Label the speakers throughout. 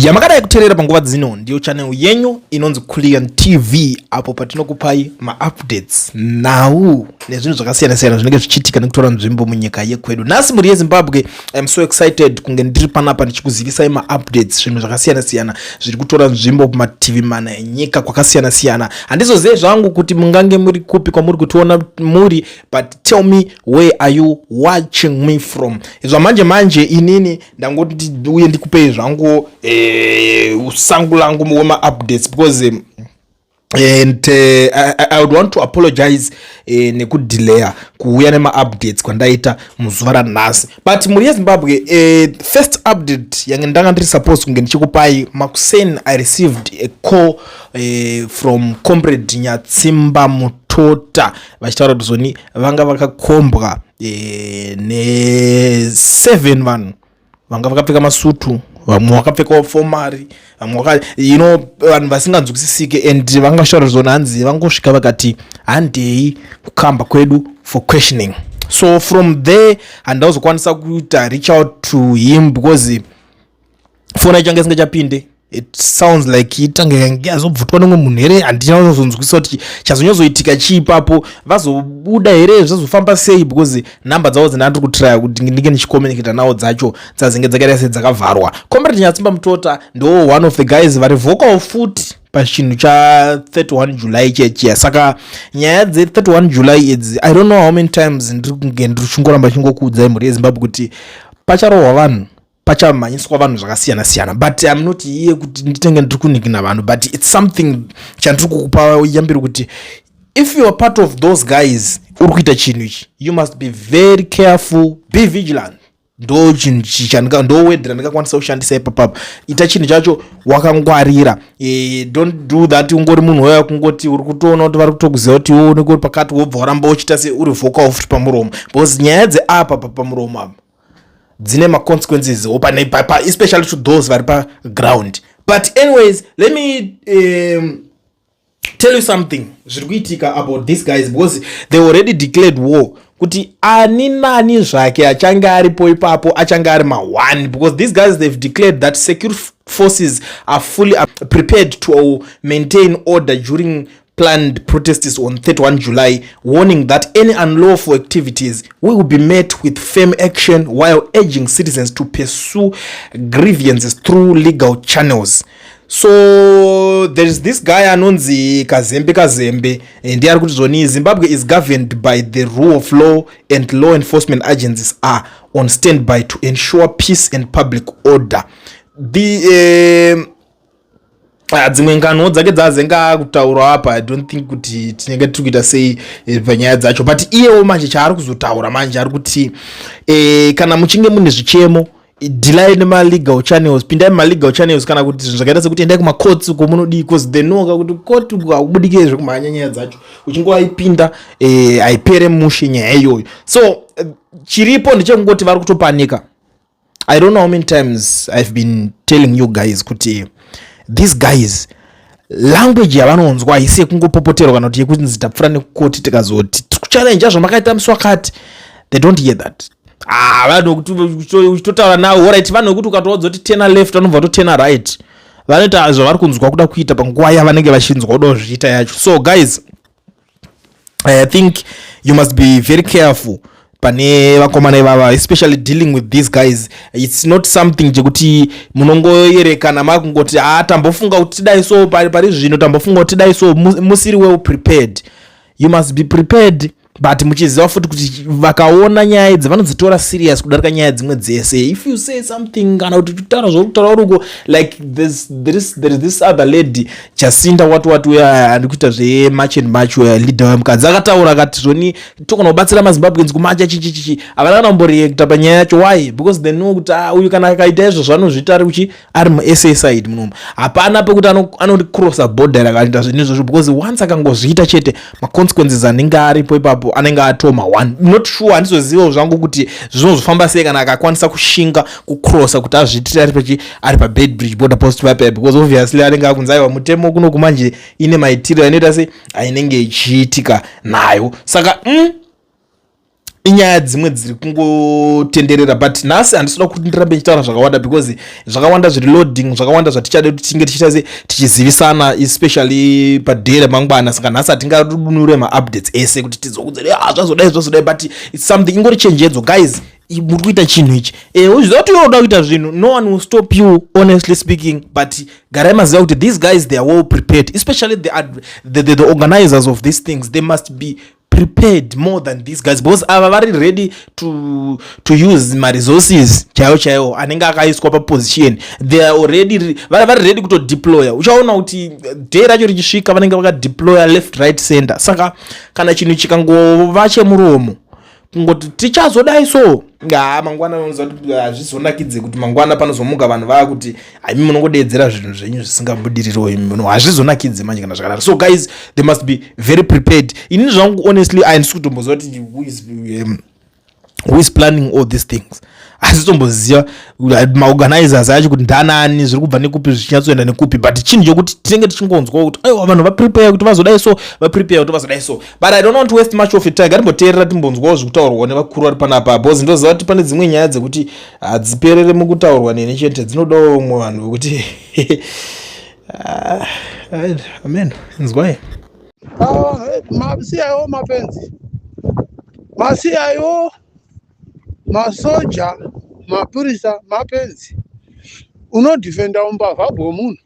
Speaker 1: Yamakada kuterera panguva dzino ndiyo channel yenyu inonzi Clean TV apo patinokupai ma-updates now nezvinhu zvakasiyana-siyana zvinenge zvichiitika nekutora nzvimbo munyika yekwedu. Nhasi muri yeZimbabwe, I'm so excited kunge ndiri panapa ndichikuzivisai ma-updates zvinhu zvakasiyana-siyana zviri kutora nzvimbo kumativi mana enyika kwakasiyana-siyana. Handizozive zvangu kuti mungange muri kupi kwamuri kutiona muri, but tell me where are you watching me from. Izva manje inini ndangoti uye ndikupei zvangu usangu langu wema-updates because and I would want to apologize nekudelaya kuuya nema-updates kwandaita muzuva ranhasi. But muri yeZimbabwe, first update yange ndanga ndiri supposed kunge ndichikupai makuseni I received a call from Comrade Nyatsimbamutota vachitaura kuti zoni vanga vakakombwa ne7 vanhu vanga vakapfeka masutu, vamwe vakapfeka fomari, vamwe vanhu vasinganzwisisike, and vanga vashaura zona hanzi vangosvika vakati handei kukamba kwedu for questioning. So from there handazokwanisa kuita reach out to him because fona ichange singachapinde. It sounds like itange azobvutwa nemwe munhu here, handinazonzwisisa kuti chazonyozoitika chii ipapo, vazobuda here, zvazofamba sei, because namba dzavo dzinandiri kutraya kuti ndinge ndichikomunicata nawo dzacho dzazenge dzakaita sedzakavharwa. Comrade Nyatsimbamutota ndo one of the guys vari vocal futi pachinhu cha 31 July chechiya. Saka nyaya dze 31 July idzi I don't know how many times ndiri kunge ndiri chingoramba chingokuudzai muri yeZimbabwe kuti pacharohwa vanhu, pachamhanyiswa vanhu zvakasiyana-siyana, but I'm not here kuti nditenge ndiri kunikina vanhu, but it's something chandiri kukupa yambiro kuti if you are part of those guys uri kuita chinhu ichi, you must be very careful, be vigilant. Ndo chinhu chichandika ndo wedra ndikakwanisa kushandisa ipapo. Ita chinhu chacho wakangwarira. Don't do that ungori munhu waya kungoti uri kutoona kuti vari kutokuziva kuti uone kuri pakati wobva waramba uchita se uri vocal futi pamuromo, because nyaya dzeapa pamuromo apa dzine ma-consequences especially to those vari paground. But anyways, let me tell you something zviri kuitika about these guys, because they already declared war kuti ani nani zvake achange aripo ipapo achange ari ma1, because these guys they've declared that security forces are fully prepared to maintain order during planned protests on 31 July, warning that any unlawful activities will be met with firm action while urging citizens to pursue grievances through legal channels. So there is this guy anonzi Kazembe ndiye ari kuti zoni Zimbabwe is governed by the rule of law and law enforcement agencies are on standby to ensure peace and public order. Dzimwe ngano dzake dzazenga kutaura apa, I don't think kuti tinenge tiri kuita sei panyaya dzacho, but iyewo manje chaari kuzotaura manje ari kuti kana muchinge mune zvichemo delay nema-legal channels, pindai ma-legal channels, kana kuti zvinhu zvakaita sekuti endai kuma-courts uko munodii, because they know kuti court hakubudike zvekumhanya nyaya dzacho, uchinge waipinda haipere mushe nyaya iyoyo. So chiripo ndechekungoti vari kutopanika. I don't know how many times I've been telling you guys kuti these guys language yavanonzwa haisi yekungopopoterwa kana kuti yekuti nzitapfura nekukoti tikazoti tikuchallenja zvamakaita muswakati. They don't hear that. Vanhu kuti uchitotaura nawo alright, vanhu kuti ukatoudza kuti 10 left vanobva to 10 right, vanoita zvavari kunzwa kuda kuita panguva yavanenge vachinzwa kuda kuzviita yacho. So guys, I think you must be very careful pane vakomana ivava, especially dealing with these guys. It's not something chekuti munongoyerekana makungoti tambofunga kuti tidai so pari zvino, tambofunga kuti tidai so, musiri well prepared. You must be prepared, but muchiziva futi kuti vakaona nyaya idzi vanodzitora serious kudarika nyaya dzimwe dzese. If you say something kana kuti tutaura zvokutaura uruko, like there is this other lady Jacinta watu uya andikuita zve match and match uya leader wemukadzi akataura akati zvoni tokona kubatsira maZimbabweans kumacha chichichichi, havana kana kumboreacta panyaya yacho. Why? Because they know kuti uyu kana akaita izvo zvanozviita ari uchi ari muSA side munomu, hapana pekuti anoti crosser border akaita zvinhu izvozvo, because once akangozviita chete ma-consequences anenge aripo ipapo anenge atoma 1. Not sure, handizoziva zvangu kuti zvinozofamba sei kana akakwanisa kushinga kucrossa kuti azviitire ari pa bridge border post papa, because obviously anenge akunzaiwa mutemo kuno kumanje ine maitiro inoita se ainenge ichiitika nayo. Saka inyaya dzimwe dziri kungotenderera, but nhasi handisida kuti ndirambe ndichitaura zvakawanda because zvakawanda zviri loading, zvakawanda zvatichada kuti tinge tichizivisana especially padhere mangwana. Saka nhasi hatingadunure maupdates ese kuti tizokudze zvazodai, but it's something ingori chenjedzo guys. Muri kuita chinhu ichi uzviziva kuti unoda kuita zvinhu, no one will stop you honestly speaking, but garai maziva kuti these guys they are well prepared, especially the organizers of these things. They must be prepared more than these guys because ava vari ready to use resources chaiwo anenge akaiswa paposition. They are already vari ready kutodeploya. Uchaona kuti day racho richisvika vanenge vakadeploya left right center. Saka kana chinhu chikangova chemuromo kungoti tichazodai so mangwana hazvizonakidze kuti mangwana panozomuka vanhu vava kuti haimi munongodeedzera zvinhu zvenyu zvisingabudiririwo imi, hazvizonakidze manje kana zvakadaro. So guys, they must be very prepared. Inini zvangu honestly handisi kutomboziva kuti who is planning all these things. Asitomboziva maorganizers acho kuti ndanani, zviri kubva nekupi, zvichinyatsoenda nekupi, but chinhu chokuti tinenge tichingonzwa kuti aiwa vanhu vaprepare kuti vazodai so, vaprepare kuti vazodai so. But I don't want to waste much of your time. Ngatimboteerera timbonzwawo zvekutaurwa nevakuru vari panapa, because ndoziva kuti pane dzimwe nyaya dzekuti hadziperere mukutaurwa neni chete, dzinodawo umwe vanhu vokuti amen. Nzwai
Speaker 2: masiyayo mapenzi, masiyayo masoja, mapurisa, mapenzi, unodifenda umbavha bwomunhu,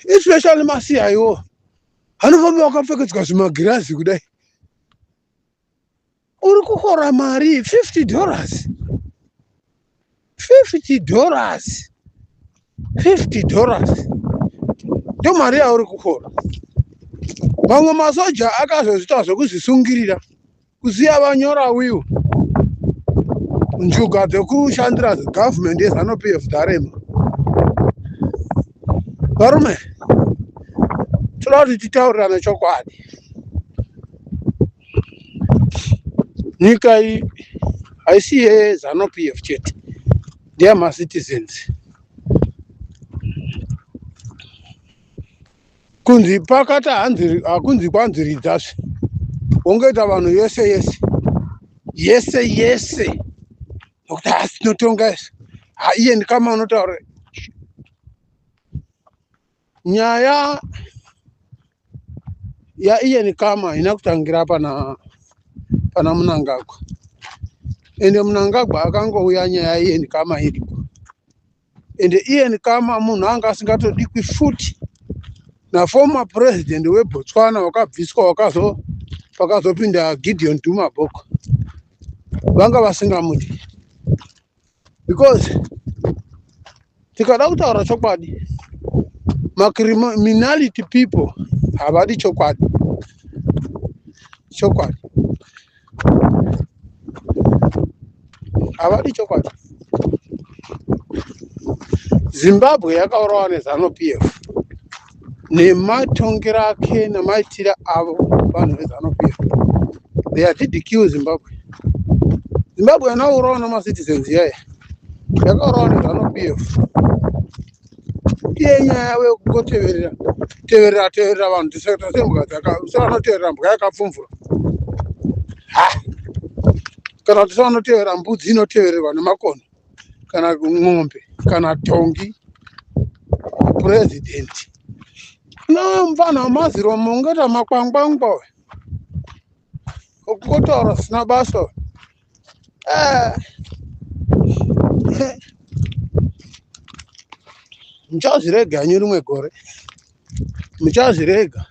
Speaker 2: especially masiyayo anofamba wakapfekedzwa zvimagirazi kudai. Uri kukora mari $50, $50 ndo mari yauri kukora. Vamwe masoja akazozvita zvekuzvisungirira kuziya vanyora wiwu njuga dzekushandira government yeZANU-PF dharema. Varume, toda kuti titaurirane chokwadi. Nyika iyi haisi yeZANU-PF chete, ndeyamacitizens. Kunzi pakata hakunzi kwanziridzazve, wongoita vanhu yese nokuti hasinotonga izvo. Iye ndikama unotaura nyaya yaiye nikama ina kutangira pana Mnangagwa, ende Mnangagwa akangouya nyaya iye nikama iripo, ende iye nikama munhu anga asingatodikwi futi na former president weBotswana wakabviswa pakazopinda Gideon Dumaboko, vanga vasingamuti. Because tikada kutaura chokwadi, criminality people havadi chokwadi. Havadi chokwadi. Zimbabwe yakaurawa neZANU-PF nematongero ake nemaitiro avo vanhu veZANU-PF. They are DDQ Zimbabwe. Zimbabwe yanaurawa namacitizens yaya, yakaurawa neZANU-PF. Iye nyaya yekuteverera vanhu tisakaita sembuka sevanoteverera mbuka yakapfumvura. Kana kuti sevanoteverera mbudzi inotevererwa nemakono, kana ng'ombe, kana tongi, president. No mfana maziro mungeta makwangwangwa. Ukutora sina basa. Mchazirega nyirumwe gore. Mchazirega.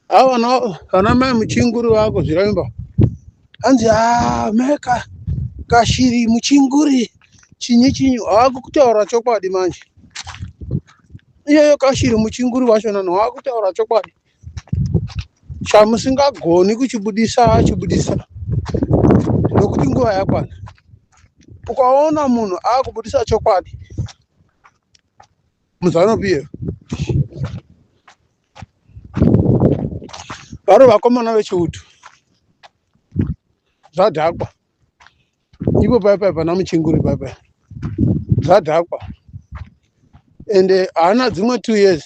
Speaker 2: Awa no kana mai muchinguri wako zviremba. Anzi meka kashiri muchinguri chinyi akukutaura chokwadi manje. Iyeyo kashiri muchinguri wacho nano wakutaura chokwadi. Chamusingagoni kuchibudisa nokuti nguva yakwana. Ukaona munhu akubudisa chokwadi muZANU-PF, vari vakomana vechiutu, zvadhakwa. Ipo paipai pana muchinguri paipai, zvadhakwa. Ende haana dzimwe 2 years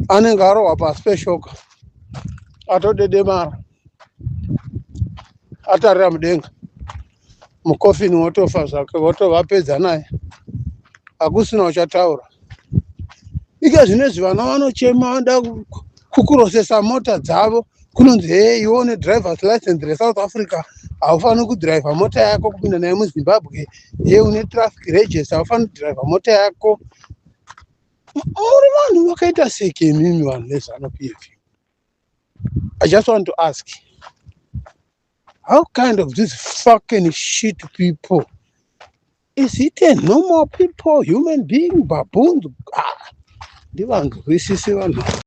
Speaker 2: anenge arohwa pasi peshoka atodedemara. atarira mudenga mukofini wotofa zvake wotovapedza naye hakusina uchataura. Ike zvinezvi vana vanochema vanoda kukurosesa mota dzavo kunonzi hey iwe une drivers license reSouth Africa haufaniri kudhiraivha mota yako kupinda naye muZimbabwe. Ye une traffic register haufaniri kudhiraivha mota yako. Muri vanhu vakaita seke imimi vanhu veZANU-PF. I just want to ask, how kind of these fucking shit people? Is it a normal people, human being, baboons? Ndi vanhu visisi vanhu.